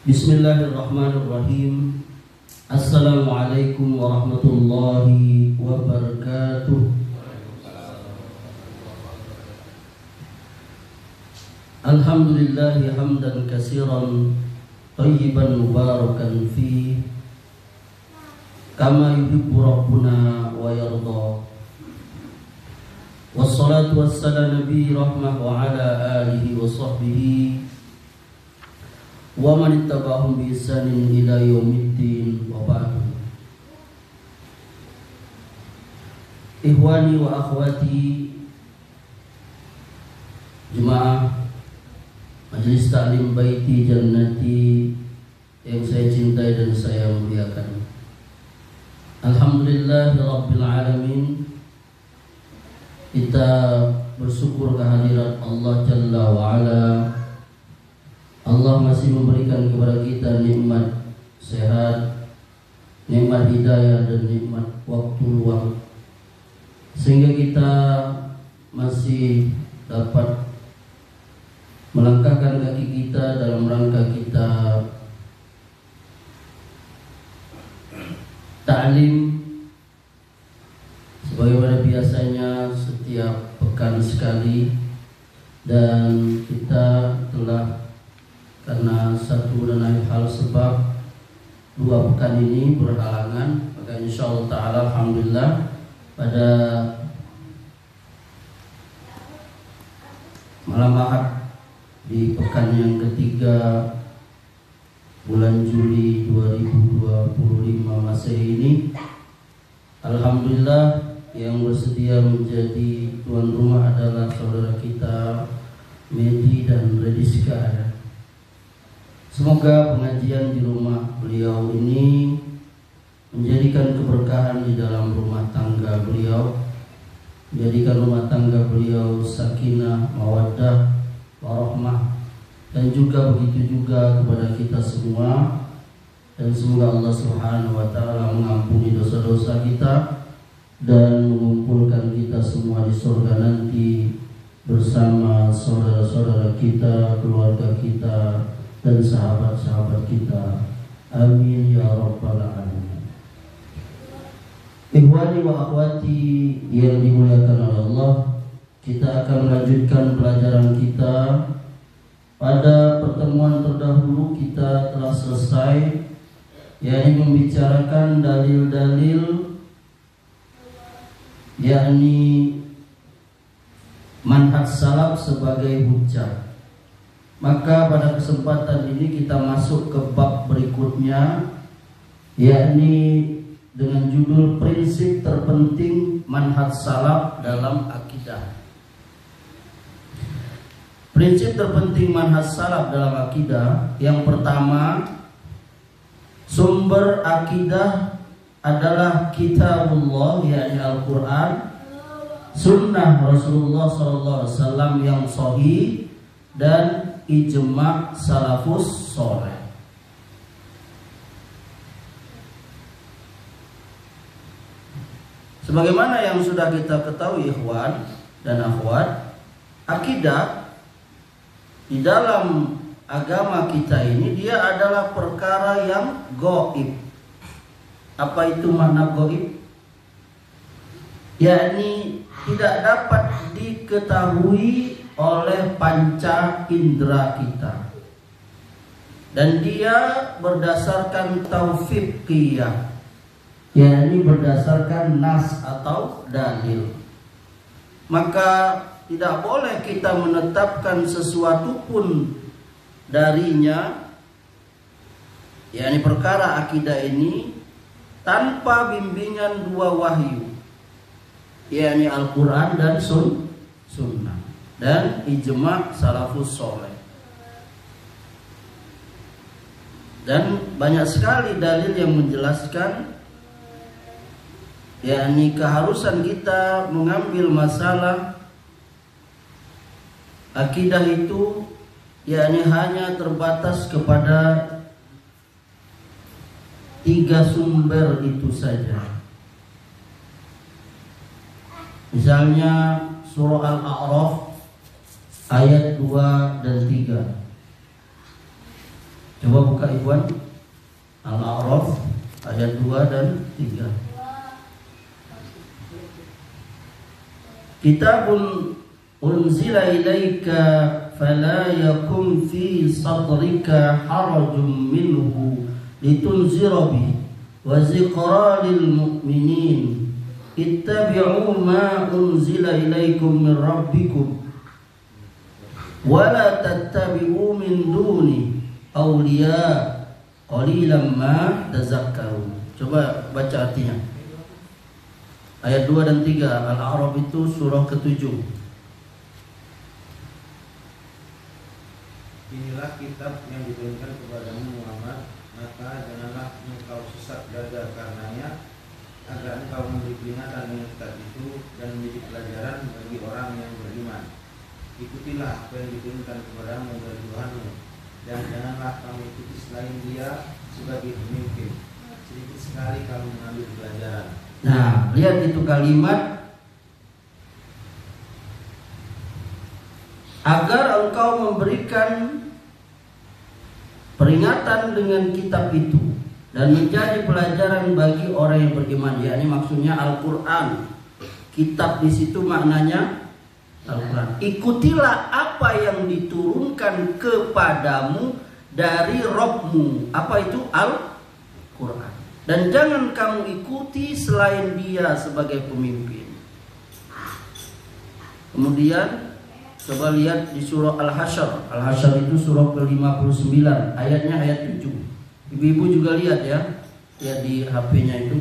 Bismillahirrahmanirrahim. Assalamualaikum warahmatullahi wabarakatuh. Alhamdulillahi hamdan katsiran thayyiban mubarakan fi kama yuhibbu rabbuna wa yarda. Wassalatu wassalamu nabi rahmah wa ala alihi wa sahbihi wa man ittaba'ahum bi ihsanin ila yaumiddin wa ba'du. Ikhwani wa akhwati jemaah Majelis Ta'lim Baiti Jannati yang saya cintai dan saya muliakan. Alhamdulillah Rabbil Alamin. Kita bersyukur kehadirat Allah Jalla wa'ala. Allah masih memberikan kepada kita nikmat sehat, nikmat hidayah dan nikmat waktu luang, sehingga kita masih dapat melangkahkan kaki kita dalam rangka kita ta'lim sebagaimana biasanya setiap pekan sekali, dan kita telah karena satu dan lain hal sebab dua pekan ini berhalangan, maka insyaallah ta'ala alhamdulillah pada malam Ahad di pekan yang ketiga bulan Juli 2025 Masehi ini, alhamdulillah yang bersedia menjadi tuan rumah adalah saudara kita Medi dan Rediska. Semoga pengajian di rumah beliau ini menjadikan keberkahan di dalam rumah tangga beliau, menjadikan rumah tangga beliau sakinah, mawaddah, warahmah, dan juga begitu juga kepada kita semua. Dan semoga Allah Subhanahu wa taala mengampuni dosa-dosa kita dan mengumpulkan kita semua di surga nanti bersama saudara-saudara kita, keluarga kita, dan sahabat-sahabat kita. Amin ya rabbal alamin. Ikhwani wa akhwati yang dimuliakan oleh Allah, kita akan melanjutkan pelajaran kita. Pada pertemuan terdahulu kita telah selesai, yakni membicarakan dalil-dalil, yakni manhaj salaf sebagai hujjah. Maka pada kesempatan ini kita masuk ke bab berikutnya, yakni dengan judul prinsip terpenting manhaj salaf dalam akidah. Prinsip terpenting manhaj salaf dalam akidah, yang pertama, sumber akidah adalah kitabullah, yakni Al-Quran, sunnah Rasulullah SAW yang sahih, dan ijma' salafus soleh. Sebagaimana yang sudah kita ketahui ikhwan dan akhwat, akidah di dalam agama kita ini dia adalah perkara yang gaib. Apa itu makna gaib? Yakni tidak dapat diketahui oleh panca indera kita, dan dia berdasarkan taufiqiyah, yakni berdasarkan nas atau dalil. Maka tidak boleh kita menetapkan sesuatu pun darinya, yakni perkara akidah ini, tanpa bimbingan dua wahyu, yakni Al-Quran dan Sunnah, dan ijma' salafus soleh. Dan banyak sekali dalil yang menjelaskan, yakni keharusan kita mengambil masalah akidah itu, yakni hanya terbatas kepada 3 sumber itu saja. Misalnya surah Al-A'raf ayat 2 dan 3. Coba buka Ikhwan Al-A'raf ayat 2 dan 3. Kitabun unzila ilaika fala yakun fi sadrika harajun minhu litunzira bihi wa ziqra lil mu'minin ittabi'u ma unzila ilaikum min rabbikum wa la tattabi'u min duni awliya qalilan ma tazakkarun. Coba baca artinya. Ayat 2 dan 3 Al-A'raf itu surah ke-7. Inilah kitab yang diturunkan kepadamu Muhammad, maka janganlah engkau sesat dada karenanya, agar engkau memberi peringatan dengan kitab itu dan menjadi pelajaran bagi orang yang beriman. Ikutilah apa yang diturunkan kepadamu dari Tuhanmu, dan janganlah kamu ikuti selain Dia sebagai pemimpin. Sedikit sekali kamu mengambil pelajaran. Nah, lihat itu kalimat, agar engkau memberikan peringatan dengan kitab itu dan menjadi pelajaran bagi orang yang beriman. Ya, ini maksudnya Al-Quran. Kitab di situ maknanya Al-Quran. Ikutilah apa yang diturunkan kepadamu dari Rabbmu. Apa itu? Al-Quran. Dan jangan kamu ikuti selain Dia sebagai pemimpin. Kemudian coba lihat di surah Al-Hasyr. Al-Hasyr itu surah ke-59, ayatnya ayat 7. Ibu-ibu juga lihat ya. Lihat di HP-nya itu.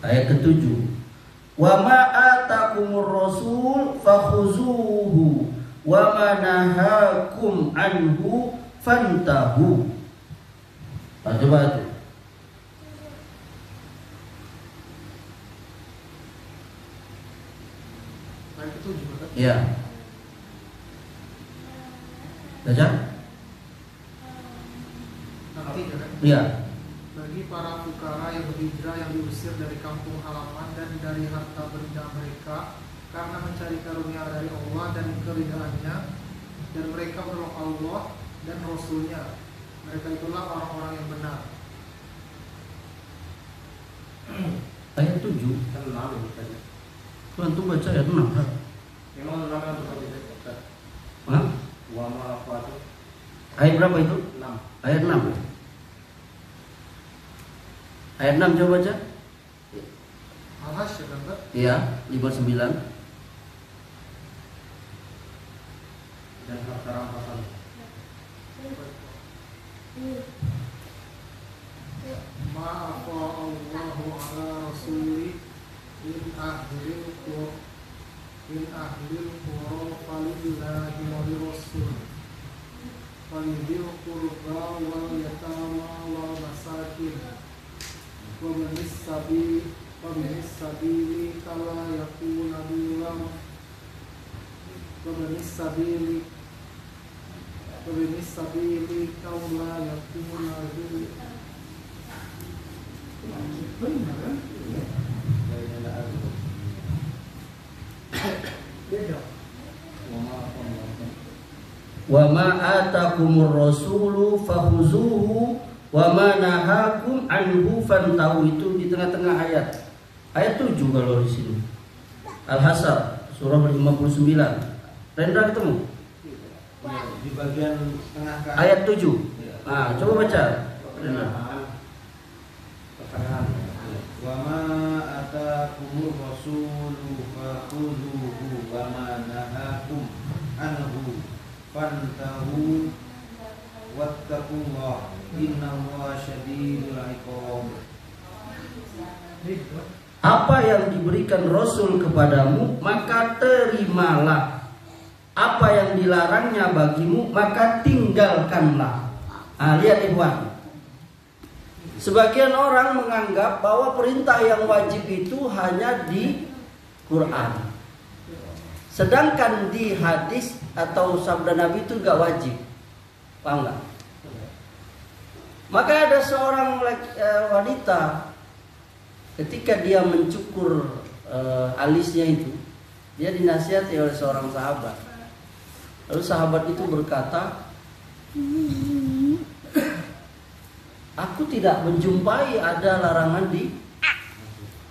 Ayat ke-7. Wa ma atakumur rasul fakhuzuhu wa ma nahakum anhu fantahu. Nah, coba itu. Ayat ke-7 kan? Ya. Baca? Artinya kan? Ya. Bagi para fukara yang berhijrah yang diusir dari kampung halaman dan dari harta benda mereka karena mencari karunia dari Allah dan keridhaannya, dan mereka menolak Allah dan Rasulnya, mereka itulah orang-orang yang benar. Ayat 7. Kan 6 tadi. Tuan tuh baca ayat 6. Memang 6 yang untuk kita. Hah? Wa ma apa itu? Ayat berapa itu? 6. Ayat 6. Ayat 6 coba baca. Al-Hasyr kan? Pak? Iya, 59. Dan harta rampasan. Ma'afa Allahu ala rasuli in ahlil qura falillahi wa lirasul falidil qurba wal yatama wal masakin wa binis sabili kala yakuna bilam wa binis sabili kala yakuna bilam. Wa ma atakumur rasulu fakhuzuhu wa ma nahakum anhu fantahu. Itu di tengah-tengah ayat. Ayat 7 kalau di sini. Al-Hasyr surah 59. Rendra ketemu? Di bagian tengah kan. Ayat 7. Nah, coba baca. Rendra. Wa ma atakumur rasulu fakhuzuhu wa ma nahakum anhu fantahu wattaqullaha innallaha syadidul iqab. Apa yang diberikan Rasul kepadamu, maka terimalah. Apa yang dilarangnya bagimu, maka tinggalkanlah. Ah, lihat Ikhwan. Sebagian orang menganggap bahwa perintah yang wajib itu hanya di Quran. Sedangkan di hadis atau sabda Nabi itu gak wajib. Paham gak? Maka ada seorang wanita, ketika dia mencukur alisnya itu, dia dinasihati oleh seorang sahabat. Lalu sahabat itu berkata, aku tidak menjumpai ada larangan di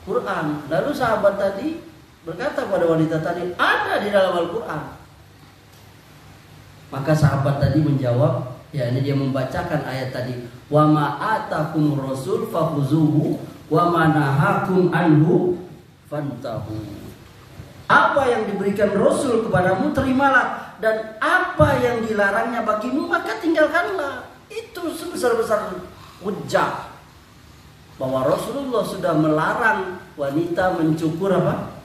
Quran. Lalu sahabat tadi berkata pada wanita tadi, ada di dalam Al-Quran. Maka sahabat tadi menjawab, ya ini dia membacakan ayat tadi, wa ma atakumur rasul fakhuzuhu wa ma nahakum anhu fantahu. Apa yang diberikan Rasul kepadamu terimalah, dan apa yang dilarangnya bagimu maka tinggalkanlah. Itu sebesar-besar hujjah bahwa Rasulullah sudah melarang wanita mencukur apa?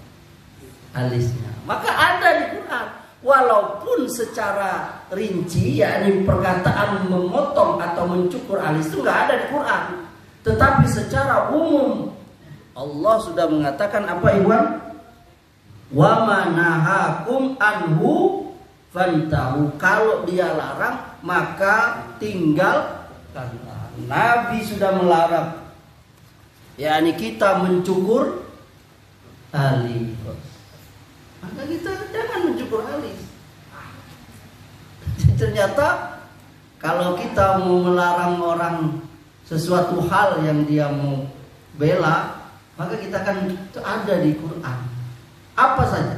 Alisnya. Maka ada di Quran, walaupun secara rinci, yakni perkataan memotong atau mencukur alis itu nggak ada di Quran, tetapi secara umum Allah sudah mengatakan apa, Iwan? Wa manahakum anhu fantahu. Kalau dia larang maka tinggalkanlah. Nabi sudah melarang, yakni kita mencukur alis, maka kita jangan mencukur alis. Ternyata kalau kita mau melarang orang sesuatu hal yang dia mau bela, maka kita kan itu ada di Quran. Apa saja,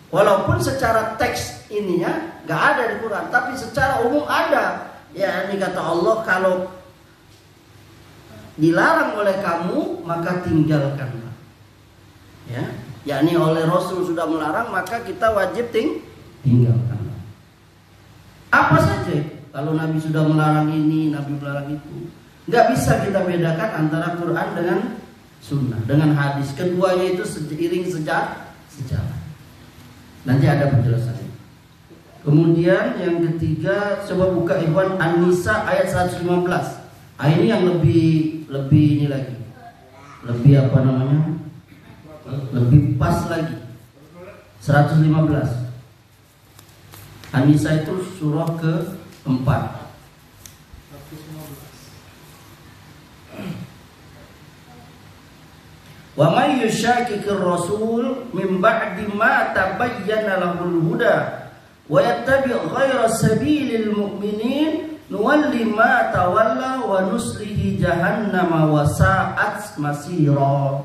walaupun secara teks ininya nggak ada di Quran, tapi secara umum ada. Ya, ini kata Allah, kalau dilarang oleh kamu maka tinggalkanlah. Ya, yakni oleh Rasul sudah melarang maka kita wajib tinggalkanlah. Apa saja, kalau Nabi sudah melarang ini, Nabi melarang itu, nggak bisa kita bedakan antara Quran dengan Sunnah, dengan hadis. Keduanya itu seiring sejarah. Nanti ada penjelasannya. Kemudian yang ketiga, coba buka Ikhwan An-Nisa ayat 115. Ini yang lebih ini lagi. Lebih apa namanya? Lebih pas lagi. 115. An-Nisa itu surah ke-4. Wa may yushaqiqir rasul min ba'di ma tabayyana lahul huda wa yattabi' ghayra sabilil mu'minin nuwalli ma tawalla wa nuslihi jahannama wa sa'at masira.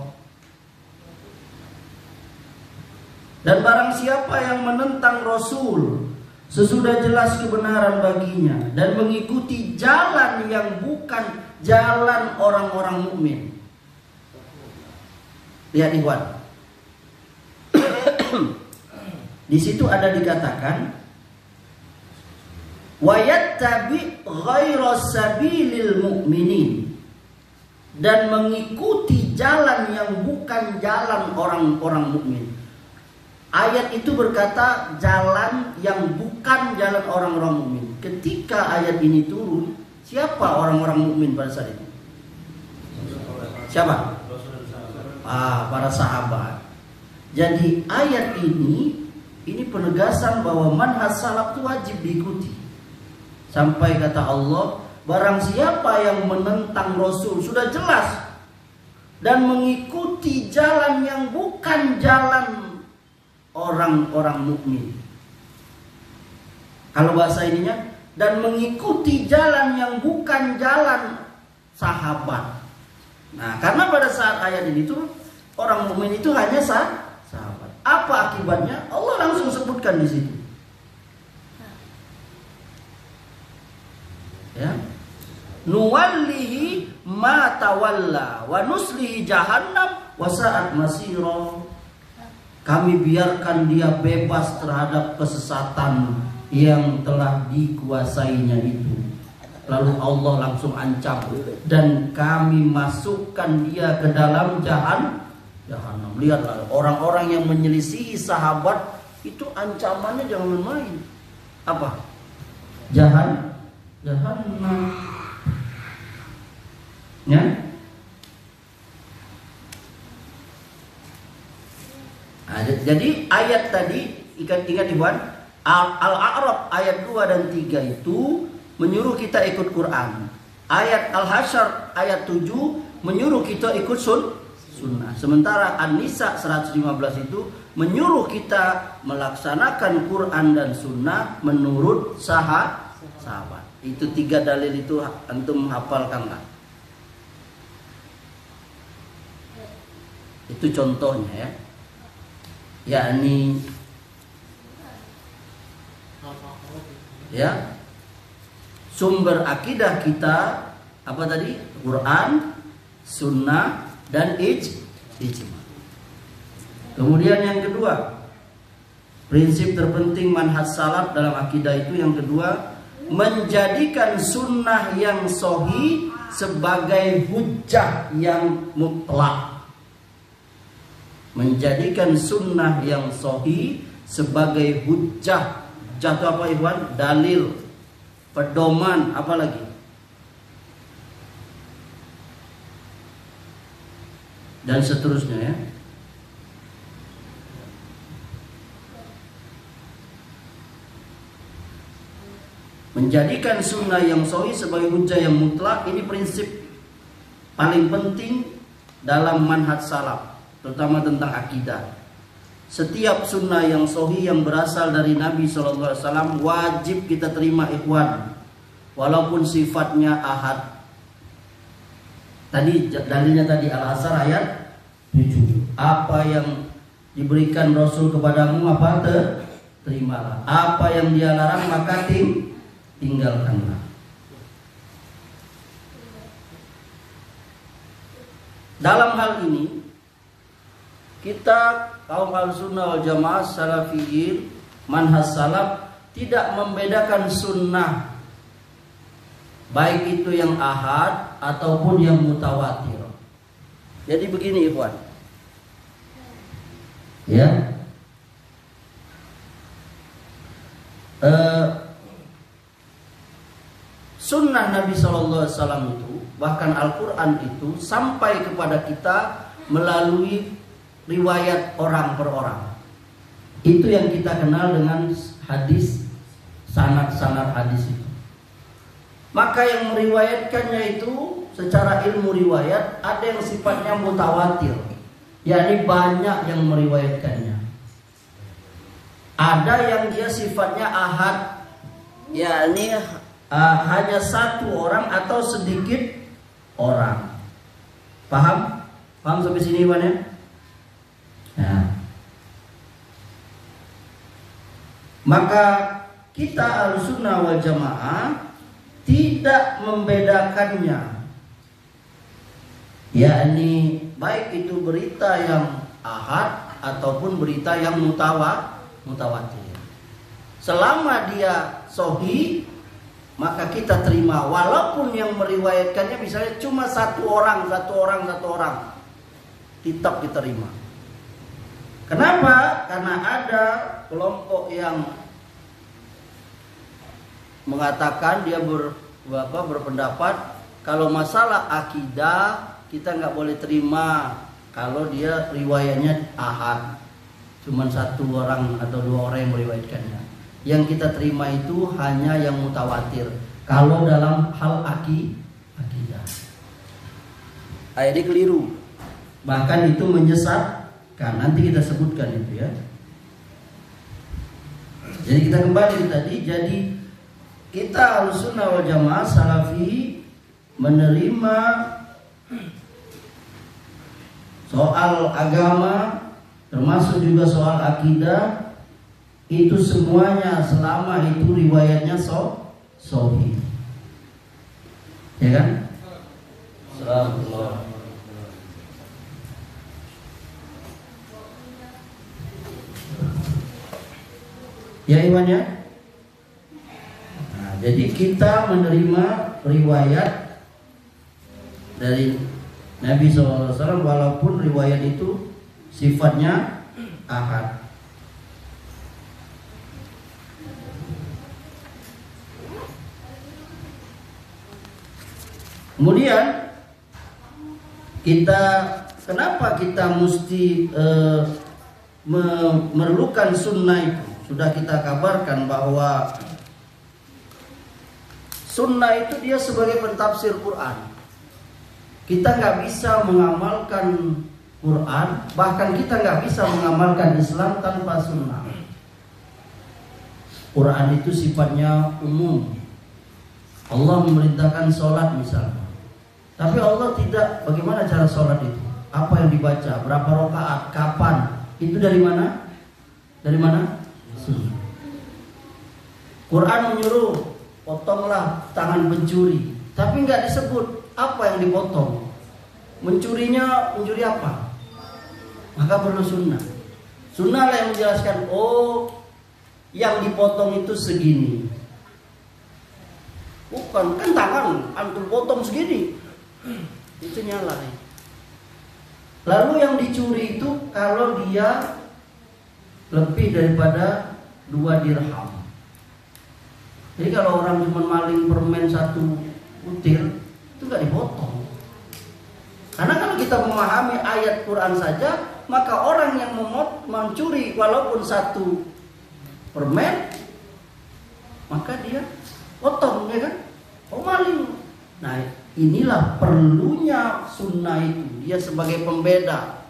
Dan barang siapa yang menentang Rasul sesudah jelas kebenaran baginya dan mengikuti jalan yang bukan jalan orang-orang mukmin. Lihat Ikhwan. Di situ ada dikatakan wa yattabi ghayra sabilil mu'minin, dan mengikuti jalan yang bukan jalan orang-orang mukmin. Ayat itu berkata jalan yang bukan jalan orang-orang mukmin. Ketika ayat ini turun, siapa orang-orang mukmin pada saat itu? Siapa? Para sahabat. Jadi ayat ini penegasan bahwa manhaj salaf itu wajib diikuti. Sampai kata Allah, barang siapa yang menentang Rasul sudah jelas dan mengikuti jalan yang bukan jalan orang-orang mukmin. Kalau bahasa ininya, dan mengikuti jalan yang bukan jalan sahabat. Nah, karena pada saat ayat ini turun, orang mukmin itu hanya sahabat. Apa akibatnya? Allah langsung sebutkan di situ. Ya. Nuwallihi ma tawalla wa nuslihi jahannam wa sa'at masira. Kami biarkan dia bebas terhadap kesesatan yang telah dikuasainya itu. Lalu Allah langsung ancam, dan kami masukkan dia ke dalam jahannam. Lihatlah, orang-orang yang menyelisihi sahabat itu ancamannya jangan main. Apa? Jahannam. Ya. Nah, jadi ayat tadi ingat Iwan, Al-A'raf ayat 2 dan 3 itu menyuruh kita ikut Quran. Ayat Al-Hasyr ayat 7 menyuruh kita ikut sunnah. Sementara An-Nisa 115 itu menyuruh kita melaksanakan Quran dan sunnah menurut sahabat. Itu 3 dalil itu antum hafalkanlah. Itu contohnya ya. Yakni ya, sumber akidah kita apa tadi? Quran, sunnah, dan ijma. Kemudian yang kedua, prinsip terpenting manhaj salaf dalam akidah itu yang kedua, menjadikan sunnah yang sahih sebagai hujjah yang mutlak. Menjadikan sunnah yang sahih sebagai hujjah. Jatuh apa Ikhwan? Dalil, pedoman, apa lagi? Dan seterusnya ya. Menjadikan sunnah yang sahih sebagai hujjah yang mutlak, ini prinsip paling penting dalam manhaj salaf, terutama tentang akidah. Setiap sunnah yang sahih yang berasal dari Nabi SAW wajib kita terima ikhwan, walaupun sifatnya ahad. Tadi dalilnya tadi Al-Asr ayat 7. Apa yang diberikan Rasul kepadamu apa terimalah. Apa yang dia larang maka tinggalkanlah. Dalam hal ini kita kaum Ahlussunnah wal Jamaah Salafiyin manhaj salaf tidak membedakan sunnah baik itu yang ahad ataupun yang mutawatir. Jadi begini ikhwan. Ya. Sunnah Nabi SAW itu, bahkan Al-Quran itu sampai kepada kita melalui riwayat orang per orang. Itu yang kita kenal dengan hadis, sanad-sanad hadis itu. Maka yang meriwayatkannya itu secara ilmu riwayat ada yang sifatnya mutawatir, yakni banyak yang meriwayatkannya. Ada yang dia sifatnya ahad, yakni hanya satu orang atau sedikit orang. Paham? Paham sampai sini Iwan ya? Nah. Maka kita Ahlussunnah wal Jamaah tidak membedakannya, yakni baik itu berita yang ahad ataupun berita yang mutawatir. Selama dia sahih maka kita terima, walaupun yang meriwayatkannya misalnya cuma satu orang, tetap kita terima. Kenapa? Karena ada kelompok yang mengatakan dia berpendapat kalau masalah akidah kita nggak boleh terima kalau dia riwayatnya ahad, cuma satu orang atau 2 orang yang meriwayatkannya. Yang kita terima itu hanya yang mutawatir kalau dalam hal akidah. Ini keliru, bahkan itu menyesatkan. Nanti kita sebutkan itu ya. Jadi kita kembali tadi. Jadi kita Ahlussunnah wal Jamaah Salafi menerima soal agama, termasuk juga soal akidah, itu semuanya selama itu riwayatnya sahih. Ya kan? Assalamualaikum. Ya Iwan ya. Nah, jadi kita menerima riwayat dari Nabi SAW walaupun riwayat itu sifatnya ahad. Kemudian kenapa kita mesti memerlukan sunnah itu? Sudah kita kabarkan bahwa sunnah itu dia sebagai pentafsir Quran. Kita nggak bisa mengamalkan Quran, bahkan kita nggak bisa mengamalkan Islam tanpa sunnah. Quran itu sifatnya umum. Allah memerintahkan sholat misalnya, tapi Allah tidak bagaimana cara sholat itu, apa yang dibaca, berapa rakaat, kapan, itu dari mana? Dari mana? Sunnah. Quran menyuruh potonglah tangan pencuri, tapi nggak disebut apa yang dipotong. Mencurinya mencuri apa? Maka perlu sunnah. Sunnah lah yang menjelaskan, oh yang dipotong itu segini. Bukan, kan tangan antum potong segini, itu nyala. Lalu yang dicuri itu kalau dia lebih daripada 2 dirham. Jadi kalau orang cuma maling permen 1 butir, itu gak dipotong. Karena kalau kita memahami ayat Quran saja, maka orang yang mencuri walaupun 1 permen, maka dia potong, ya kan? Oh maling. Nah inilah perlunya sunnah itu, dia sebagai pembeda.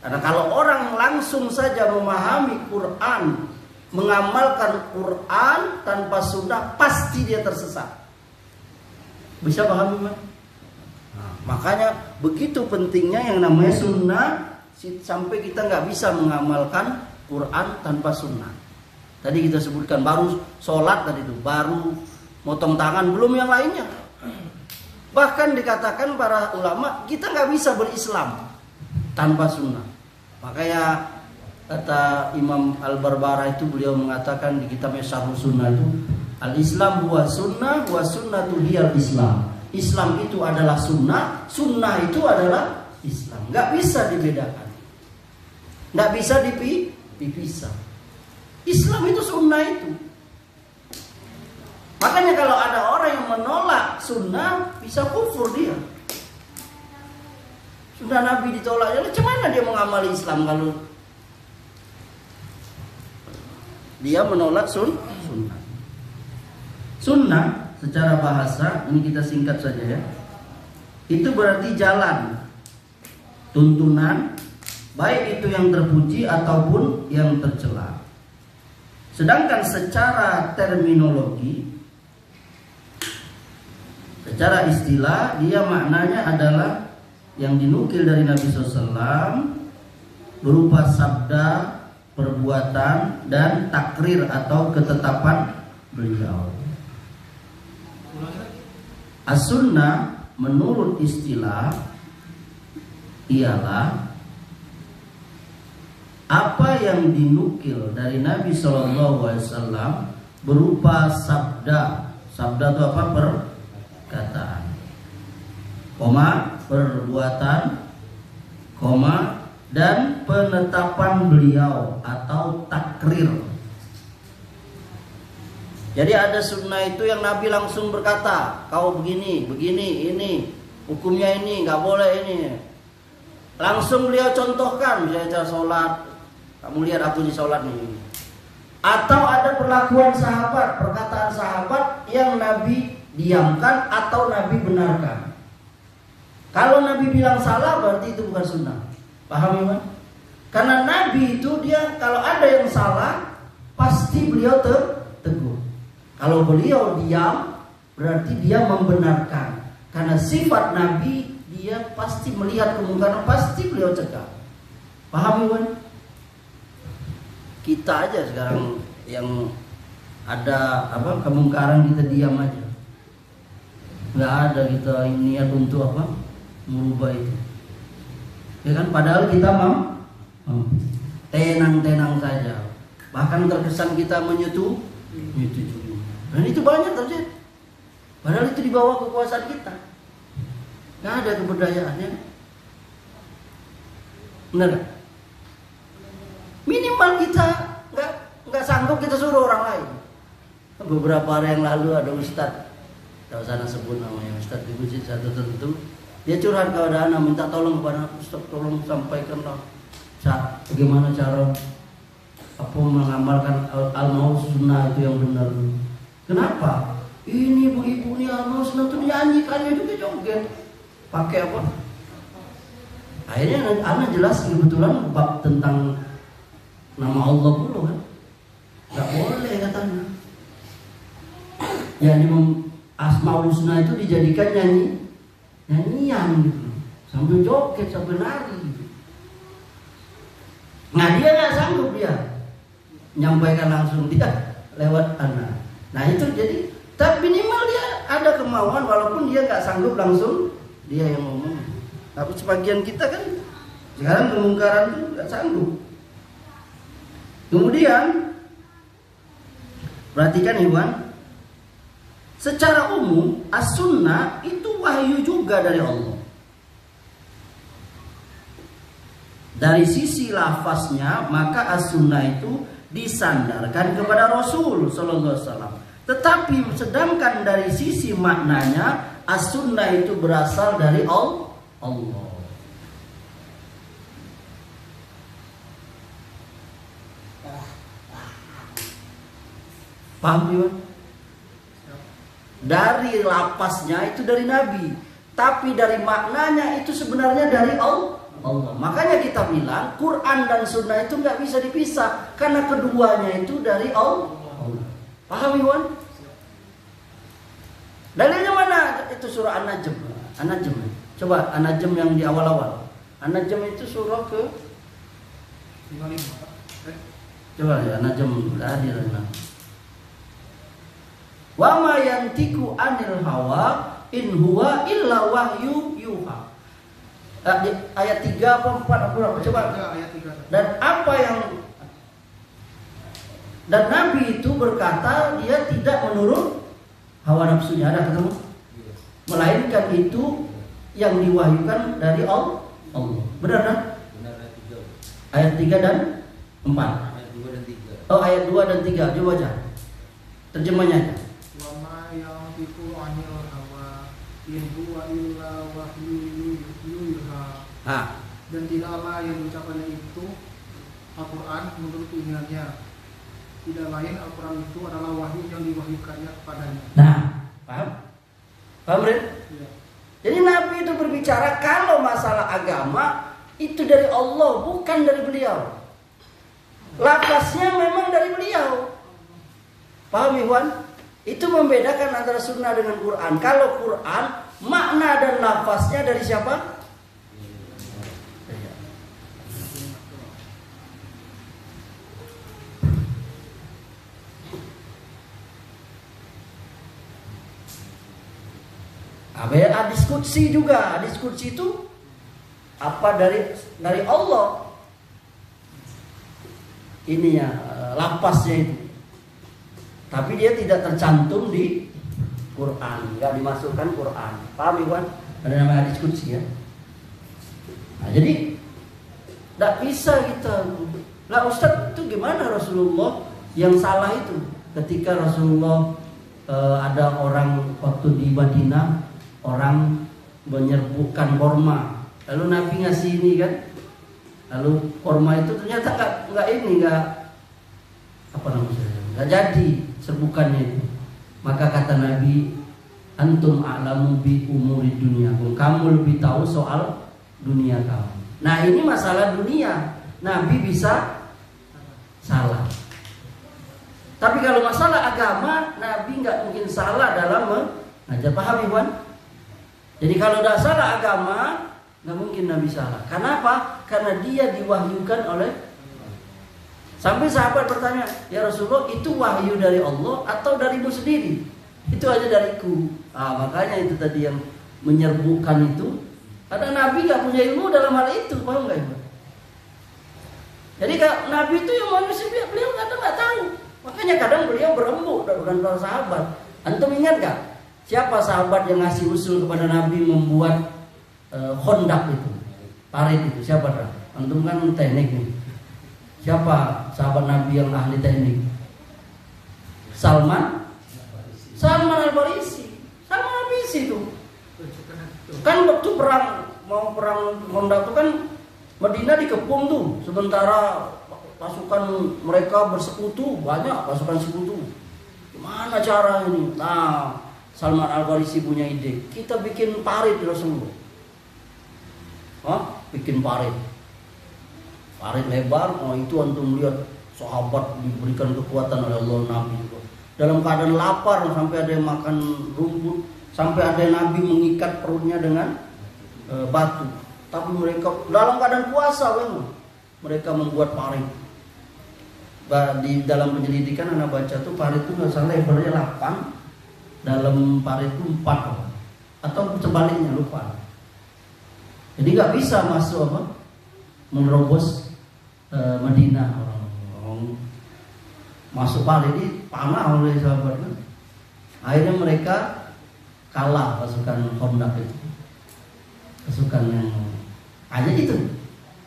Karena kalau orang langsung saja memahami Quran, mengamalkan Quran tanpa sunnah, pasti dia tersesat. Bisa pahami, Mas? Nah, makanya begitu pentingnya yang namanya sunnah, sampai kita nggak bisa mengamalkan Quran tanpa sunnah. Tadi kita sebutkan baru sholat tadi itu, baru motong tangan, belum yang lainnya. Bahkan dikatakan para ulama, kita nggak bisa berislam tanpa sunnah. Makanya kata Imam Al-Barbara itu, beliau mengatakan di kitabnya Syarh Sunnah itu, al-Islam huwa sunnah wa sunnatu hiyal Islam. Islam itu adalah sunnah, sunnah itu adalah Islam. Nggak bisa dibedakan, nggak bisa dipisah. Islam itu sunnah itu. Makanya kalau ada orang yang menolak sunnah, bisa kufur dia. Sunnah Nabi ditolak, jadi macam mana dia mengamali Islam kalau dia menolak sunnah? Sunnah secara bahasa, ini kita singkat saja ya, itu berarti jalan, tuntunan, baik itu yang terpuji ataupun yang tercela. Sedangkan secara terminologi, secara istilah, dia maknanya adalah yang dinukil dari Nabi SAW berupa sabda, perbuatan, dan takrir atau ketetapan beliau. As-sunnah menurut istilah ialah apa yang dinukil dari Nabi SAW berupa sabda. Sabda itu apa? Perkataan, koma, perbuatan, koma, dan penetapan beliau atau takrir. Jadi ada sunnah itu yang Nabi langsung berkata, kau begini, begini, ini hukumnya ini, nggak boleh ini. Langsung beliau contohkan, misalnya cara sholat, kamu lihat aku di sholat nih. Atau ada perlakuan sahabat, perkataan sahabat yang Nabi diamkan atau Nabi benarkan. Kalau Nabi bilang salah, berarti itu bukan sunnah. Paham ya? Karena Nabi itu dia kalau ada yang salah, pasti beliau tegur. Kalau beliau diam, berarti dia membenarkan. Karena sifat Nabi, dia pasti melihat kemungkaran, pasti beliau cegah. Paham ya? Kita aja sekarang yang ada apa kemungkaran, kita diam aja. Nggak ada kita niat untuk apa merubah itu. Ya kan, padahal kita mau tenang-tenang saja. Bahkan terkesan kita menyetujui. Dan itu banyak terjadi. Padahal itu di bawah kekuasaan kita. Nggak ada keberdayaannya. Benar gak? Minimal kita nggak sanggup, kita suruh orang lain. Beberapa hari yang lalu ada ustadz, tahu sana sebut namanya, ustadz di masjid satu tertentu, dia curhat kepada anak, minta tolong kepada ustadz, tolong sampaikan bagaimana cara apa mengamalkan al-maut sunnah itu yang benar. Kenapa? Ini ibu-ibu nih al-maut sunnah itu nyanyi, kalian juga joget, pakai apa? Akhirnya anak jelas kebetulan bab tentang nama Allah dulu kan, nggak boleh katanya. Ya Asmaul Husna itu dijadikan nyanyian gitu, sambil joget sambil nari gitu. Nah dia nggak sanggup dia menyampaikan langsung, dia lewat anak. Nah itu jadi, tapi minimal dia ada kemauan walaupun dia nggak sanggup langsung dia yang ngomong. Tapi sebagian kita kan sekarang kemungkaran itu nggak sanggup. Kemudian perhatikan Iwan, secara umum as-sunnah itu wahyu juga dari Allah. Dari sisi lafaznya maka as-sunnah itu disandarkan kepada Rasul Sallallahu Alaihi Wasallam. Tetapi sedangkan dari sisi maknanya as-sunnah itu berasal dari Allah. Paham ya? Dari lapasnya itu dari Nabi, tapi dari maknanya itu sebenarnya dari Allah. Makanya kita bilang Quran dan Sunnah itu nggak bisa dipisah karena keduanya itu dari Allah. Paham Iwan? Dalilnya mana? Itu surah An-Najm. An-Najm. Coba An-Najm yang di awal-awal. An-Najm itu surah ke 55. Coba ya An-Najm hadir. Wa ma yantiqu anil hawa in huwa illa wahyu yuha. Ayat 3 apa 4 apa coba. Ayat 3. Dan Nabi itu berkata dia tidak menurut hawa nafsunya, ada ketemu? Melainkan itu yang diwahyukan dari Allah. Benar kan? Benar, ayat 3 dan 4. Ayat 2 dan 3. Oh, ayat 2 dan 3. Coba baca. Terjemahnya aja. Wa ma yantiqu anil hawa in huwa illa wahyu yuha. Dan tidaklah yang diucapkannya itu Al-Quran menurut keinginannya. Tidak lain Al-Quran itu adalah wahyu yang diwahyukannya kepadanya. Nah, paham? Paham, Rin? Ya. Jadi Nabi itu berbicara kalau masalah agama itu dari Allah, bukan dari beliau. Lafaznya memang dari beliau. Paham, Ikhwan? Itu membedakan antara sunnah dengan Quran. Kalau Quran, makna dan lafaznya dari siapa? Diskusi juga, diskusi itu apa dari Allah. Ini ya lafaznya itu. Tapi dia tidak tercantum di Quran, nggak dimasukkan Quran. Paham Iwan? Ada namanya diskusi ya. Nah, jadi nggak bisa kita. Lah Ustaz itu gimana Rasulullah yang salah itu? Ketika Rasulullah ada orang waktu di Madinah, orang menyerbukan korma, lalu Nabi ngasih ini kan, lalu korma itu ternyata nggak apa namanya, nggak jadi serbukannya itu. Maka kata Nabi, antum a'lamu bi umuri dunia, kamu lebih tahu soal dunia kamu. Nah ini masalah dunia, Nabi bisa salah. Tapi kalau masalah agama, Nabi nggak mungkin salah dalam mengajar. Paham Iwan? Jadi kalau udah salah agama, nggak mungkin Nabi salah. Kenapa? Karena dia diwahyukan oleh. Sampai sahabat bertanya, ya Rasulullah itu wahyu dari Allah atau darimu sendiri? Itu aja dariku. Makanya itu tadi yang menyerbukan itu. Karena Nabi nggak punya ilmu dalam hal itu, paham nggak Ibu? Jadi Nabi itu yang manusia, beliau kadang nggak tahu. Makanya kadang beliau berembuk dengan para sahabat. Antum ingat nggak? Siapa sahabat yang ngasih usul kepada Nabi membuat Khandaq itu, parit itu? Siapa? Antum kan teknik nih. Siapa sahabat Nabi yang ahli teknik? Salman Al-Farisi. Salman Al-Farisi itu. Kan waktu mau perang Khandaq itu kan Madinah dikepung tuh. Sementara pasukan mereka bersekutu, banyak pasukan sekutu. Gimana cara ini? Nah, Salman Al-Farisi punya ide. Kita bikin parit Rasulullah. bikin parit lebar. Oh itu antum lihat sahabat diberikan kekuatan oleh Allah, Nabi dalam keadaan lapar sampai ada yang makan rumput, sampai ada Nabi mengikat perutnya dengan batu. Tapi mereka dalam keadaan puasa memang mereka membuat parit. Di dalam penyelidikan anak baca tuh parit itu nggak salah lebarnya 8, dalam parit itu 4 atau sebaliknya lupa. Jadi nggak bisa masuk menerobos Madinah, orang masuk parit ini panah oleh sahabatnya. Akhirnya mereka kalah pasukan Khandaq itu, pasukan yang aja itu.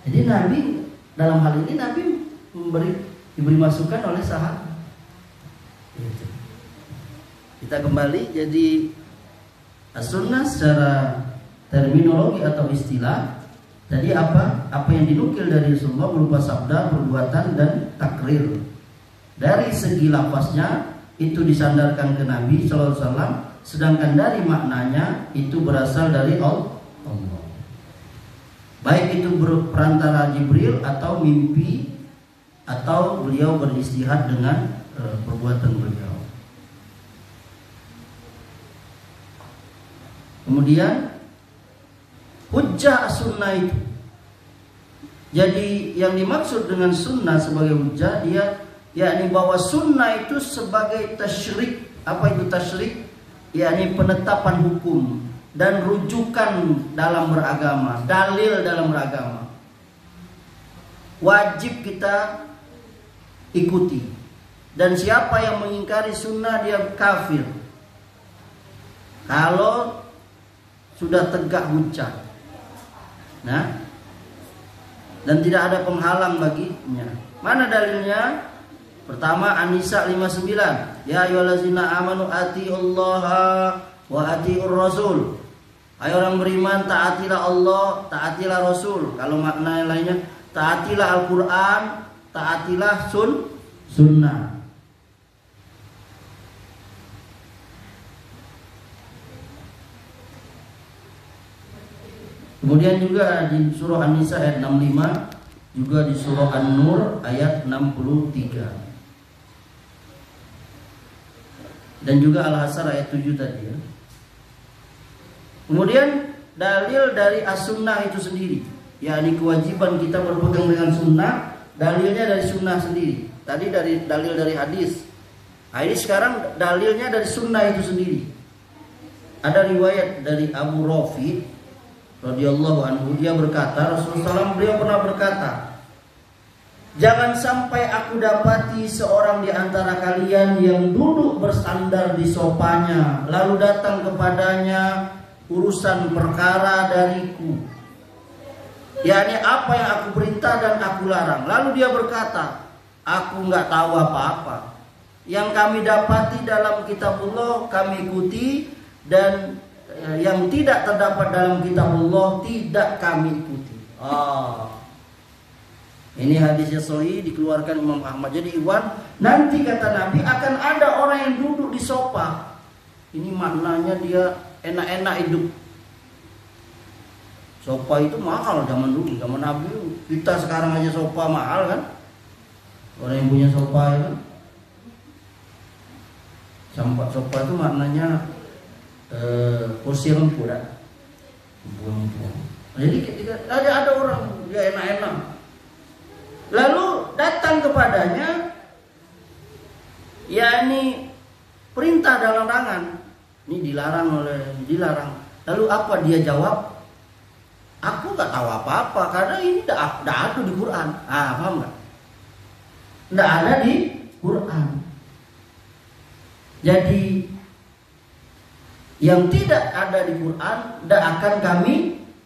Jadi Nabi dalam hal ini Nabi diberi masukan oleh sahabat. Kita kembali, jadi as-sunnah secara terminologi atau istilah tadi apa yang dinukil dari Rasulullah berupa sabda, perbuatan dan takrir. Dari segi lafaznya itu disandarkan ke Nabi sallallahu alaihi wasallam, sedangkan dari maknanya itu berasal dari Allah. Baik itu perantara Jibril atau mimpi atau beliau beristihad dengan perbuatan beliau. Kemudian hujjah as-sunnah itu, jadi yang dimaksud dengan sunnah sebagai hujjah dia yakni bahwa sunnah itu sebagai tasyrik. Apa itu tasyrik? Yakni penetapan hukum dan rujukan dalam beragama, dalil dalam beragama. Wajib kita ikuti. Dan siapa yang mengingkari sunnah dia kafir. Kalau sudah tegak hujjah. Nah, dan tidak ada penghalang baginya. Mana dalilnya? Pertama An-Nisa 59. Ya ayyuhallazina amanu atiullaha wa atiur rasul. Hai orang beriman, taatilah Allah, taatilah Rasul. Kalau makna lainnya, taatilah Al-Quran, taatilah sunnah. Kemudian juga di surah An-Nisa ayat 65, juga di surah An-Nur ayat 63. Dan juga Al-Hasr ayat 7 tadi ya. Kemudian dalil dari as-sunnah itu sendiri, yakni kewajiban kita berpegang dengan sunnah, dalilnya dari sunnah sendiri. Tadi dari dalil dari hadis. Nah, ini sekarang dalilnya dari sunnah itu sendiri. Ada riwayat dari Abu Rafi radhiyallahu anhu, dia berkata, Rasulullah SAW beliau pernah berkata, jangan sampai aku dapati seorang di antara kalian yang duduk bersandar di sofanya, lalu datang kepadanya urusan perkara dariku, yakni apa yang aku perintah dan aku larang. Lalu dia berkata, aku nggak tahu apa-apa. Yang kami dapati dalam kitabullah kami ikuti, dan yang tidak terdapat dalam kitabullah tidak kami ikuti. Ini hadisnya sahih, dikeluarkan Imam Ahmad. Jadi Iwan, nanti kata Nabi akan ada orang yang duduk di sofa. Ini maknanya dia enak-enak hidup. Sofa itu mahal zaman dulu, zaman Nabi. Kita sekarang aja sofa mahal kan? Orang yang punya sofa ya kan? Sofa itu maknanya kursi lempur kan? Jadi ketika ada orang dia enak-enak, lalu datang kepadanya, yakni perintah dan larangan. Ini dilarang. Lalu apa dia jawab? Aku nggak tahu apa-apa karena ini tidak ada di Quran. Paham nggak? Tidak ada di Quran. Jadi yang tidak ada di Quran tidak akan kami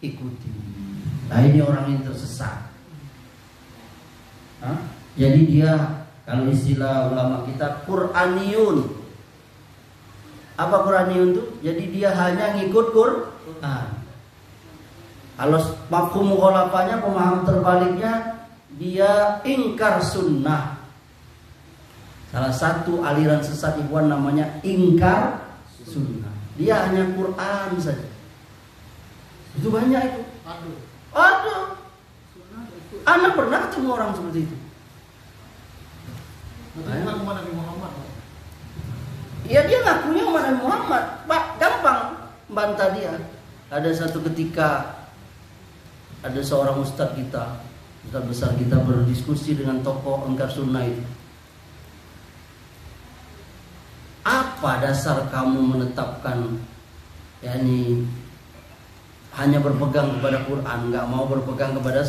ikuti. Nah ini orang yang tersesat. Jadi dia, kalau istilah ulama kita, Quraniyun. Apa Quraniyun itu? Jadi dia hanya ngikut Quran. Kalau mafhum mukhalafahnya, pemahaman terbaliknya, dia ingkar sunnah. Salah satu aliran sesat Ikhwan namanya ingkar sunnah. Dia hanya Quran saja. Itu banyak itu. Ada. Anak pernah ketemu orang seperti itu. Betul umat Nabi Muhammad. Ya dia ngakunya umat Nabi Muhammad. Pak, gampang bantah dia. Ada satu ketika ada seorang ustadz kita, ustadz besar kita berdiskusi dengan tokoh Engkar Sunnah itu. Apa dasar kamu menetapkan yakni hanya berpegang kepada Quran, nggak mau berpegang kepada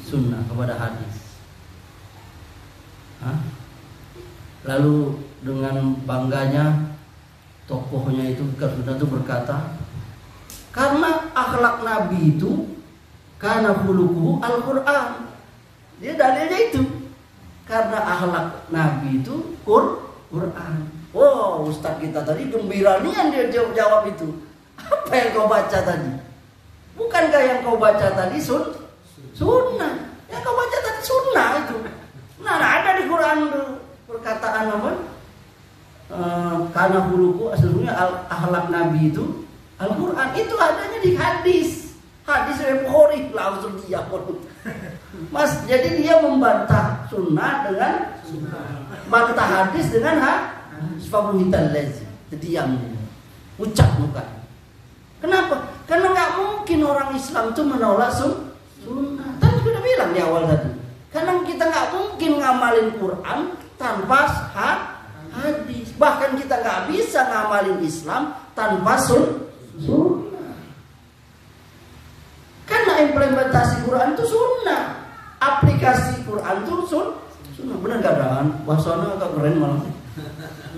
sunnah, kepada hadis? Hah? Lalu dengan bangganya tokohnya itu Engkar Sunnah itu berkata, karena akhlak Nabi itu karena khuluquhu Al-Quran. Dia dalilnya itu. Karena akhlak Nabi itu Quran. Oh, Ustaz kita tadi gembira nian dia jawab itu. Apa yang kau baca tadi? Bukankah yang kau baca tadi sunnah? Yang kau baca tadi sunnah itu. Nah, ada di Quran perkataan apa? Karena khuluquhu aslinya akhlak Nabi itu Al-Quran, itu adanya di hadis. Hadis Bukhari langsung dia. Mas, jadi dia membantah sunnah dengan bantah hadis dengan Fabuhitan lazi. Diam dia. Ucap muka. Kenapa? Karena nggak mungkin orang Islam itu menolak sunnah. Tadi sudah bilang di awal tadi. Karena kita nggak mungkin ngamalin Quran tanpa hadis. Bahkan kita nggak bisa ngamalin Islam tanpa sunnah. Karena implementasi Quran itu sunnah, aplikasi Quran itu sunnah. Benar gak Dan? Bahasanya agak keren malah.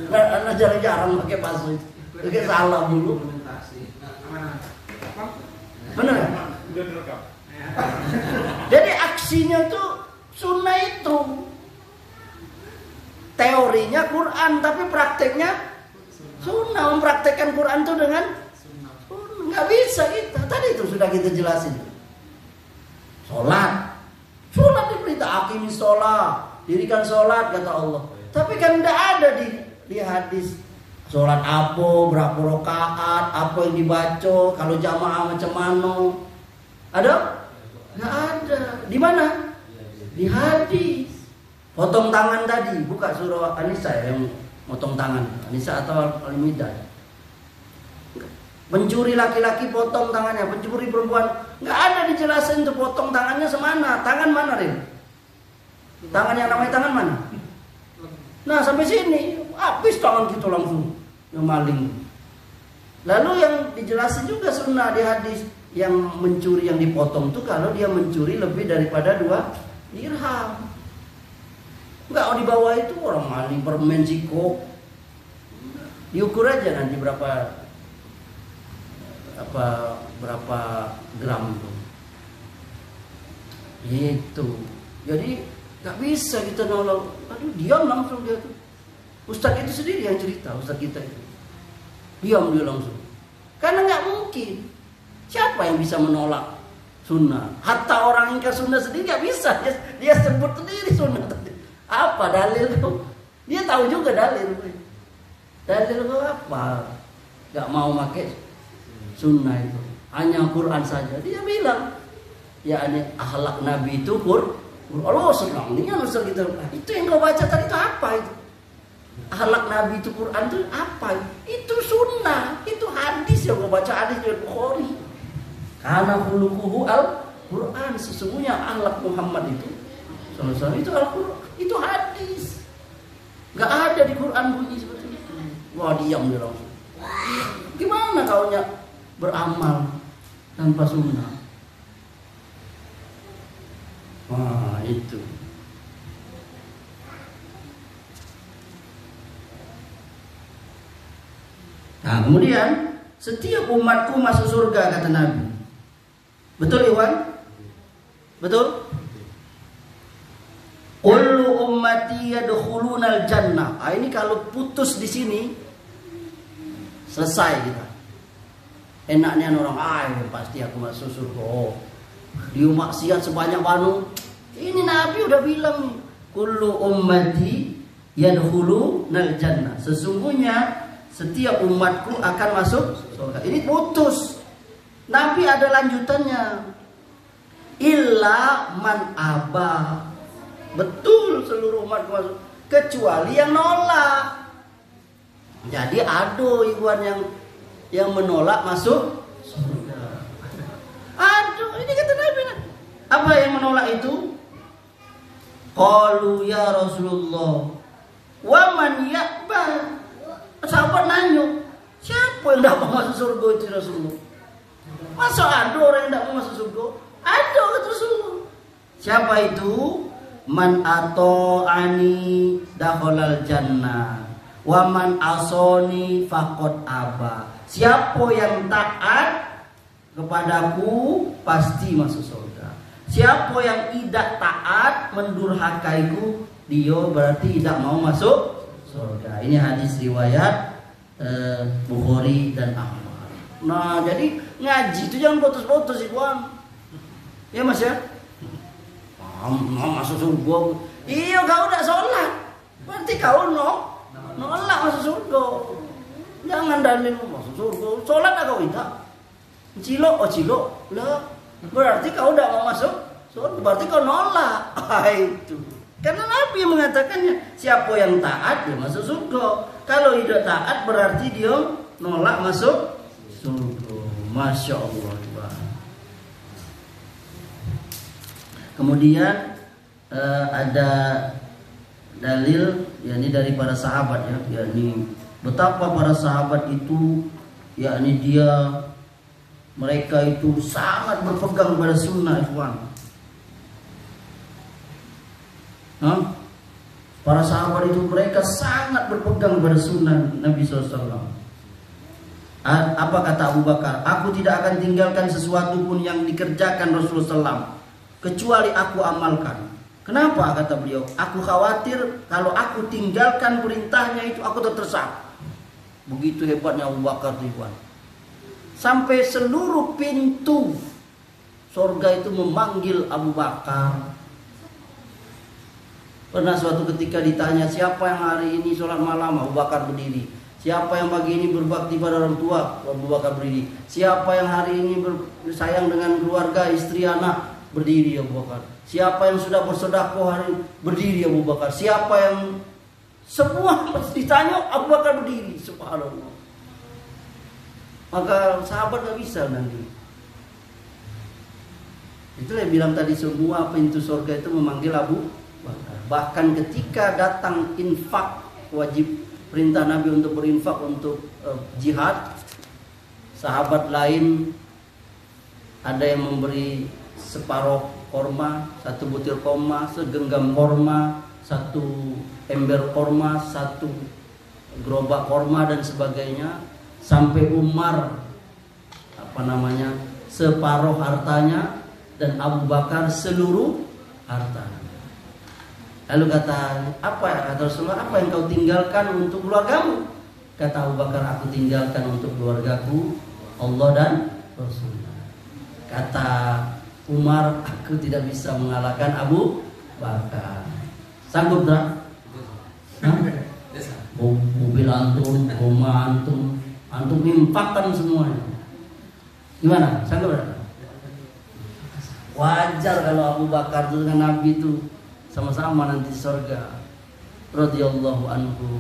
Karena jarang-jarang pakai bahasa itu, pakai salah dulu. Benar? Jadi aksinya tuh sunnah itu, teorinya Quran, tapi prakteknya sunnah. Mempraktekkan Quran itu dengan nggak bisa kita. Tadi itu sudah kita jelasin. Sholat diperintah aqimis sholat, dirikan sholat kata Allah. Tapi kan tidak ada di hadis sholat apa, berapa rakaat, apa yang dibaca, kalau jamaah macam mana. Ada? Nggak ada. Di mana? Di hadis. Potong tangan tadi, buka surah An-Nisa yang potong tangan. An-Nisa atau Al-Maidah. Pencuri laki-laki potong tangannya, pencuri perempuan nggak ada dijelasin tuh potong tangannya semana, tangan mana Rin? Tangan yang namanya tangan mana? Nah sampai sini habis tangan kita langsung yang maling. Lalu yang dijelasin juga sunnah di hadis, yang mencuri yang dipotong tuh kalau dia mencuri lebih daripada 2 dirham. Nggak di bawah itu orang maling permen cikok. Diukur aja nanti berapa gram itu. Jadi nggak bisa kita nolong. Aduh, diam langsung dia tuh. Ustadz itu sendiri yang cerita, ustadz kita itu diam dia langsung. Karena nggak mungkin. Siapa yang bisa menolak sunnah? Hatta orang ingkar sunnah sendiri nggak bisa. Dia sebut sendiri sunnah tadi. Apa dalil tuh? Dia tahu juga dalil. Dalil itu apa? Nggak mau pakai sunnah itu, hanya Quran saja. Dia bilang, ya ini akhlak Nabi itu Quran. Allah senang, ini Ustaz kita. Itu yang kau baca tadi itu apa itu? Akhlak Nabi itu Quran itu apa? Itu sunnah, itu hadis yang kau baca, hadis dari Bukhari. Karena khuluquhu Al-Quran, sesungguhnya akhlak Muhammad itu selesai itu Al-Quran, itu hadis. Gak ada di Quran bunyi seperti itu. Wah, diam dia langsung. Gimana kaunya beramal tanpa sunnah? Wah, itu. Nah, kemudian setiap umatku masuk surga kata Nabi. Betul Iwan? Betul? Kullu ummati yadkhulunal jannah. Ah, ini kalau putus di sini selesai kita. Enaknya orang, pasti aku masuk surga. Oh, dia maksiat sebanyak banu. Ini Nabi udah bilang nih, kullu ummati yadkhulunal jannah. Sesungguhnya setiap umatku akan masuk surga. Ini putus. Nabi ada lanjutannya. illa man aba. Betul, seluruh umat masuk, kecuali yang nolak. Jadi aduh Ikhwan yang menolak masuk surga. Aduh, ini kata Nabi. Apa yang menolak itu? Qalu ya Rasulullah wa man ya'ba. Sahabat nanya, siapa yang tidak mau masuk surga itu Rasulullah? Masa ada orang yang tidak mau masuk surga? Ada kata Rasulullah. Siapa itu? Man ata'ani dakhalal jannah wa man asoni faqad aba. Siapa yang taat kepadaku pasti masuk surga. Siapa yang tidak taat mendurhakaiku, dia berarti tidak mau masuk surga. Ini hadis riwayat Bukhari dan Ahmad. Nah, jadi ngaji itu jangan putus-putus Ikhwan. Ya Mas ya? Mau masuk surga. Iya, kau udah sholat. Berarti kau nolak masuk surga. Jangan dalil masuk surga. Sholat kau tidak. Cilok. Lah, berarti kau udah mau masuk surga. Berarti kau nolak. Itu. Karena Nabi mengatakannya, siapa yang taat dia masuk surga. Kalau tidak taat berarti dia nolak masuk surga. Masya Allah. Kemudian ada dalil yakni dari para sahabat ya, yakni betapa para sahabat itu yakni mereka itu sangat berpegang pada sunnah Ikhwan. Para sahabat itu mereka sangat berpegang pada sunnah Nabi SAW. Apa kata Abu Bakar? Aku tidak akan tinggalkan sesuatu pun yang dikerjakan Rasulullah SAW kecuali aku amalkan. Kenapa kata beliau? Aku khawatir kalau aku tinggalkan perintahnya itu aku tersesat. Begitu hebatnya Abu Bakar Ridwan. Sampai seluruh pintu surga itu memanggil Abu Bakar. Pernah suatu ketika ditanya, siapa yang hari ini sholat malam? Abu Bakar berdiri. Siapa yang pagi ini berbakti pada orang tua? Abu Bakar berdiri. Siapa yang hari ini bersayang dengan keluarga, istri, anak? Berdiri Abu Bakar. Siapa yang sudah bersedekah hari? Berdiri Abu Bakar. Siapa yang semua ditanya Abu Bakar berdiri. Subhanallah. Maka sahabat gak bisa nanti. Itulah yang bilang tadi, semua pintu surga itu memanggil Abu Bakar. Bahkan ketika datang infak, wajib perintah Nabi untuk berinfak untuk jihad, sahabat lain ada yang memberi separuh korma, satu butir korma, segenggam korma, satu ember korma, satu gerobak korma dan sebagainya, sampai Umar separuh hartanya dan Abu Bakar seluruh hartanya. Lalu kata Rasulullah, apa yang kau tinggalkan untuk keluargamu? Kata Abu Bakar, aku tinggalkan untuk keluargaku Allah dan Rasulullah. Kata Umar, aku tidak bisa mengalahkan Abu Bakar. Sanggup tak? Mobil antum, rumah antum infakkan semuanya. Gimana? Sanggup tak? Wajar kalau Abu Bakar dengan Nabi itu sama-sama nanti surga. Radhiyallahu anhu.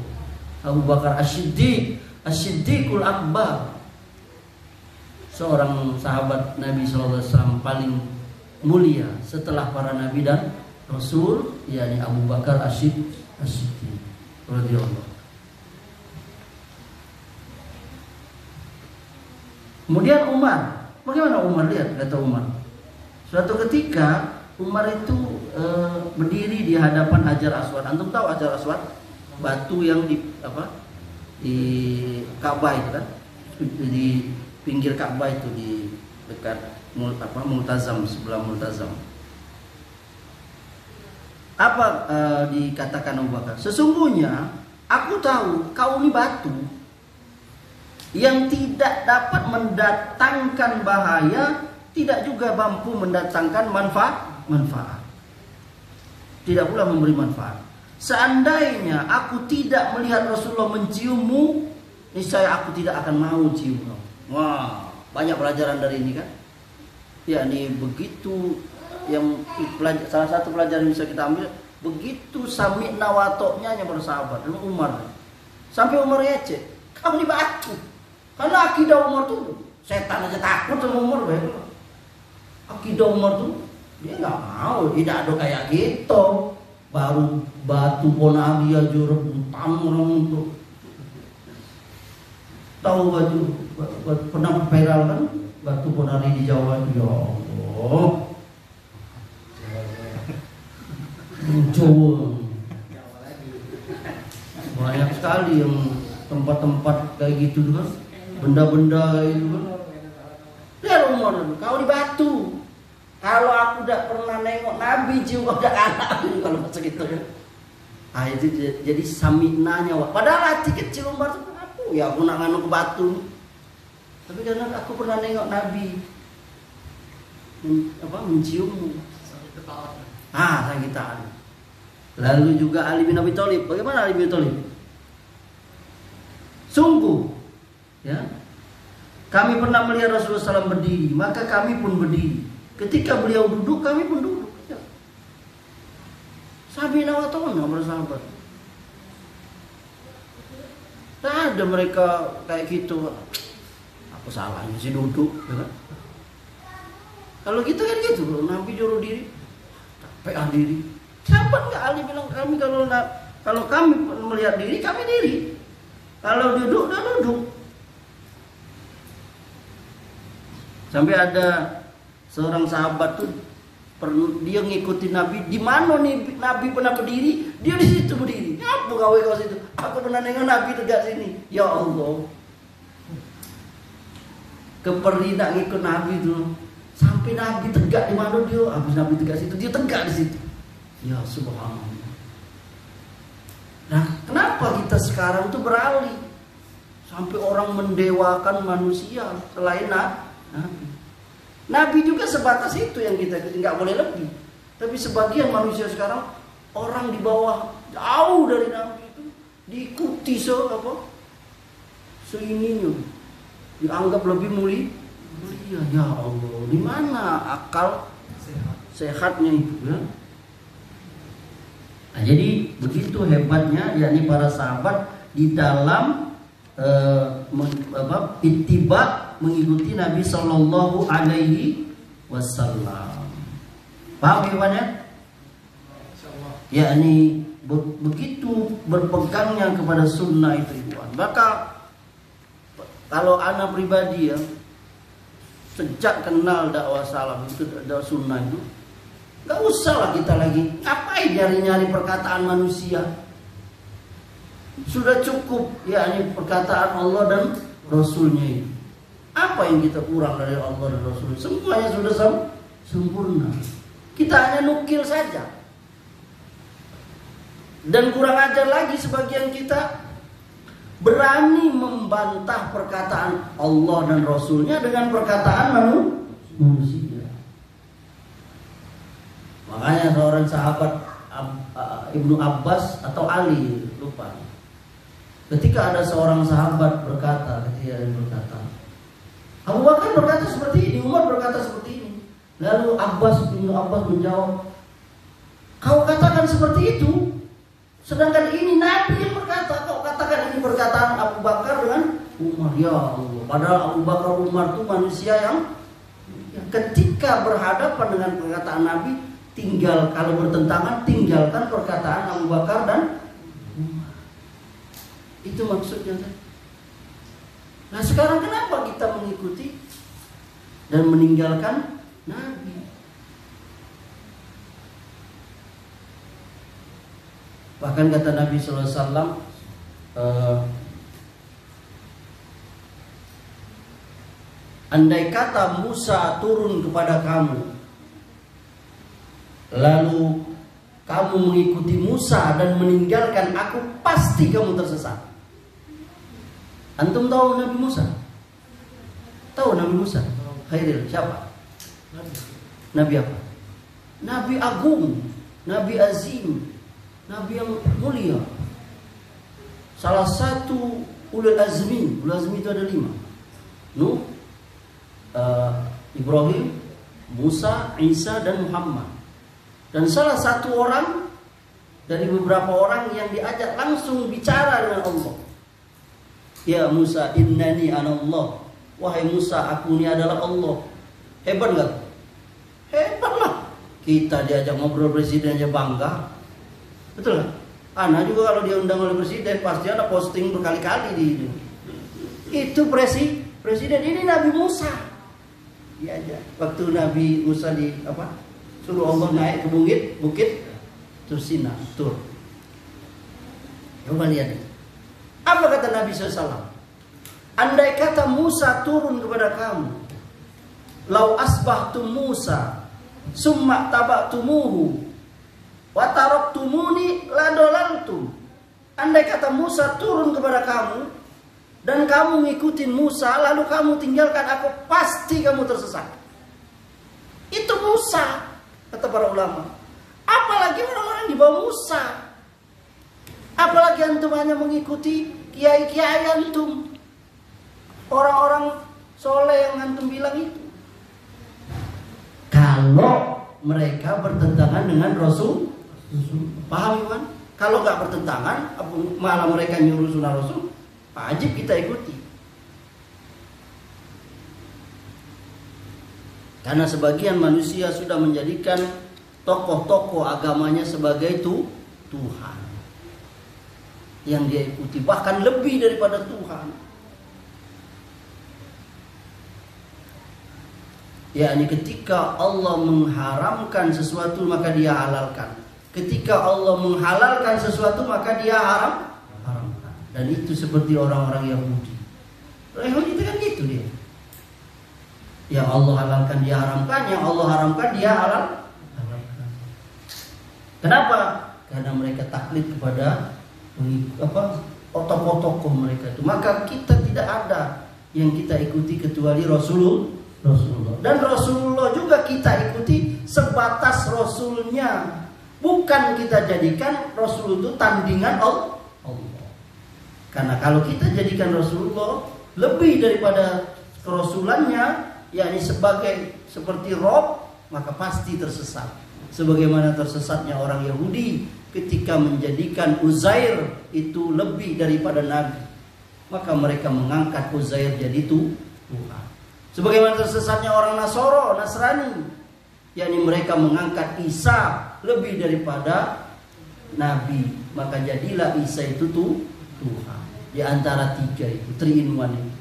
Abu Bakar As-Siddiqul Akbar, seorang sahabat Nabi SAW paling mulia setelah para Nabi dan Rasul, yakni Abu Bakar As-Siddiq radhiyallahu. Kemudian Umar, bagaimana Umar? Lihat kata Umar. Suatu ketika Umar itu berdiri di hadapan Hajar Aswad. Antum tahu Hajar Aswad? Batu yang di Ka'bah itu kan? Di pinggir Ka'bah itu, di dekat Multazam, sebelah Multazam. Apa dikatakan Abu Bakar? Sesungguhnya aku tahu kau ini batu yang tidak dapat mendatangkan bahaya, tidak juga mampu mendatangkan manfaat. Tidak pula memberi manfaat. Seandainya aku tidak melihat Rasulullah menciummu, niscaya aku tidak akan mau cium kamu. Wah, banyak pelajaran dari ini kan? Ya, ini begitu salah satu pelajaran yang bisa kita ambil, begitu sami'na wa ata'na nya para sahabat dan Umar. Sampai Umar ngecek, kamu dibatu. Karena akidah Umar tuh setan aja takut sama Umar. Akidah Umar tuh dia nggak mau, tidak ada kayak gitu. Baru batu Ponabi aja rebutan orang untuk tahu batu pernah viral kan batu Ponari di Jawa itu, ya Allah. Jawa banyak sekali yang tempat-tempat kayak gitu kan, benda-benda kayak gitu kan. Lihat Umar, kau di batu. Kalau aku udah pernah nengok Nabi juga udah anak kalau segitu ya. Ah itu jadi saminanya. Padahal hati kecil Umar tuh aku ya aku nak nganu ke batu. Tapi karena aku pernah nengok Nabi menciummu. Sakitan. Lalu juga Ali bin Abi Thalib. Bagaimana Ali bin Abi Thalib? Sungguh ya, kami pernah melihat Rasulullah SAW berdiri, maka kami pun berdiri. Ketika beliau duduk, kami pun duduk. Ya. Sahabat wa ta'na bersahabat. Tak ada mereka kayak gitu. Apa salahnya sih duduk? Ya kan? Kalau kita kan gitu, Nabi juru diri, capek diri. Sahabat nggak Ali bilang kami kalau kami melihat diri, kami diri. Kalau duduk, dah duduk. Sampai ada seorang sahabat tuh dia ngikutin Nabi. Di mana nih Nabi pernah berdiri, dia di situ berdiri. Apa kau situ? Aku pernah nengok Nabi tegak sini. Ya Allah. Keperli nak ngikut Nabi tuh. Sampai Nabi tegak di mana dia, habis Nabi tegak situ, dia tegak di situ. Ya subhanallah. Nah, kenapa kita sekarang tuh beralih sampai orang mendewakan manusia selain Nabi? Nabi juga sebatas itu yang kita nggak boleh lebih. Tapi sebagian manusia sekarang orang di bawah jauh dari Nabi itu diikuti seininya, dianggap lebih mulia. Ya Allah, di mana akal sehatnya itu ya? Nah, jadi begitu hebatnya yakni para sahabat di dalam ittiba mengikuti Nabi Sallallahu Alaihi Wasallam. Paham ya? Yakni begitu berpegangnya kepada sunnah itu Ikhwan. Maka kalau anak pribadi ya, sejak kenal dakwah salaf itu dakwah sunnah itu, gak usah lah kita lagi ngapain nyari-nyari perkataan manusia. Sudah cukup yakni perkataan Allah dan Rasulnya itu. Apa yang kita kurang dari Allah dan Rasul? Semuanya sudah sempurna. Kita hanya nukil saja. Dan kurang ajar lagi sebagian kita berani membantah perkataan Allah dan Rasulnya dengan perkataan manusia. Makanya seorang sahabat Ibnu Abbas atau Ali, lupa. Ketika ada seorang sahabat berkata, Abu Bakar berkata seperti ini, Umar berkata seperti ini. Lalu Ibnu Abbas menjawab, kau katakan seperti itu, sedangkan ini Nabi yang berkata, kau katakan ini perkataan Abu Bakar dengan Umar. Ya Allah, padahal Abu Bakar Umar itu manusia yang ketika berhadapan dengan perkataan Nabi, kalau bertentangan tinggalkan perkataan Abu Bakar dan Umar. Itu maksudnya. Nah sekarang kenapa kita mengikuti dan meninggalkan Nabi? Bahkan kata Nabi SAW, andai kata Musa turun kepada kamu, lalu kamu mengikuti Musa dan meninggalkan aku, pasti kamu tersesat. Antum tahu Nabi Musa? Tahu Nabi Musa? Khairil, siapa? Nabi apa? Nabi agung, Nabi azim, Nabi yang mulia. Salah satu ulul azmi. Ulul azmi itu ada 5. Nuh, Ibrahim, Musa, Isa, dan Muhammad. Dan salah satu orang dari beberapa orang yang diajak langsung bicara dengan Allah. Ya Musa, innani anallah. Wahai Musa, aku ini adalah Allah. Hebat gak? Hebat lah. Kita diajak ngobrol presiden aja bangga. Betul gak? Ana juga kalau diundang oleh presiden pasti ada posting berkali-kali di itu. Itu presiden ini Nabi Musa. Diajak. Waktu Nabi Musa suruh Allah naik ke bukit Tursina, Tur. Coba lihat. Apa kata Nabi SAW? Andai kata Musa turun kepada kamu, lau asbahtum Musa, summa tabaktumuhu, wa taraktumuni ladolaltum. Andai kata Musa turun kepada kamu dan kamu ngikutin Musa, lalu kamu tinggalkan aku, pasti kamu tersesat. Itu Musa, kata para ulama. Apalagi orang-orang di bawah Musa. Apalagi antum hanya mengikuti kiai-kiai antum, orang-orang soleh yang antum bilang itu. Kalau mereka bertentangan dengan Rasul, paham kan? Kalau nggak bertentangan, malah mereka nyuruh sunnah Rasul, wajib kita ikuti. Karena sebagian manusia sudah menjadikan tokoh-tokoh agamanya sebagai Tuhan yang dia ikuti, bahkan lebih daripada Tuhan. yakni ketika Allah mengharamkan sesuatu maka dia halalkan, ketika Allah menghalalkan sesuatu maka dia haramkan. Dan itu seperti orang-orang Yahudi. Orang Yahudi itu kan gitu dia. Yang Allah halalkan dia haramkan, yang Allah haramkan dia halalkan. Kenapa? Karena mereka taklid kepada tokoh-tokoh mereka itu. Maka kita tidak ada yang kita ikuti kecuali Rasulullah. Dan Rasulullah juga kita ikuti sebatas Rasulnya. Bukan kita jadikan Rasul itu tandingan Allah. Karena kalau kita jadikan Rasulullah lebih daripada kerasulannya, yakni seperti Rob, maka pasti tersesat. Sebagaimana tersesatnya orang Yahudi ketika menjadikan Uzair itu lebih daripada Nabi, maka mereka mengangkat Uzair jadi Tuhan. Sebagaimana tersesatnya orang Nasrani, yakni mereka mengangkat Isa lebih daripada Nabi, maka jadilah Isa itu Tuhan. Di antara tiga itu, 3 in 1 itu.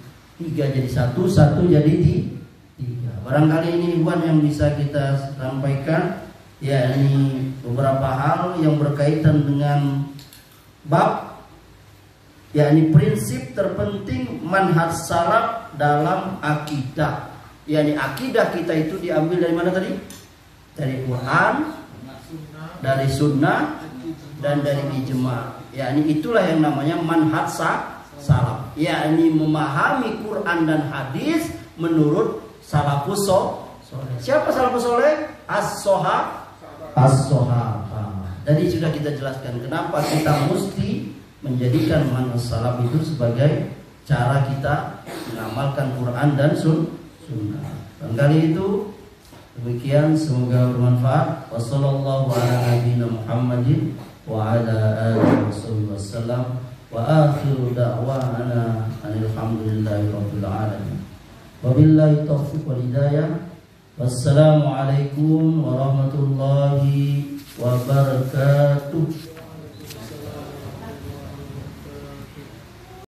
3 jadi 1, 1 jadi 3. Barangkali ini Ikhwan yang bisa kita sampaikan, yakni beberapa hal yang berkaitan dengan bab, yakni prinsip terpenting manhaj salaf dalam akidah. Yakni akidah kita itu diambil dari mana tadi? Dari Quran, dari sunnah, dan dari ijma'. Yakni itulah yang namanya manhaj salaf. Yakni memahami Quran dan hadis menurut salafus soleh. Siapa salafus soleh? As-sahabah. Tadi sudah kita jelaskan kenapa kita mesti menjadikan manhaj salaf itu sebagai cara kita mengamalkan Quran dan sunnah. Dan kali itu demikian, semoga bermanfaat. Wassallallahu ala nabiyyina Muhammadin wa ala alihi wasallam wa akhiru da'wana alhamdulillahi rabbil alamin. Wabillahi taufiq wal hidayah. Wassalamualaikum warahmatullahi wabarakatuh.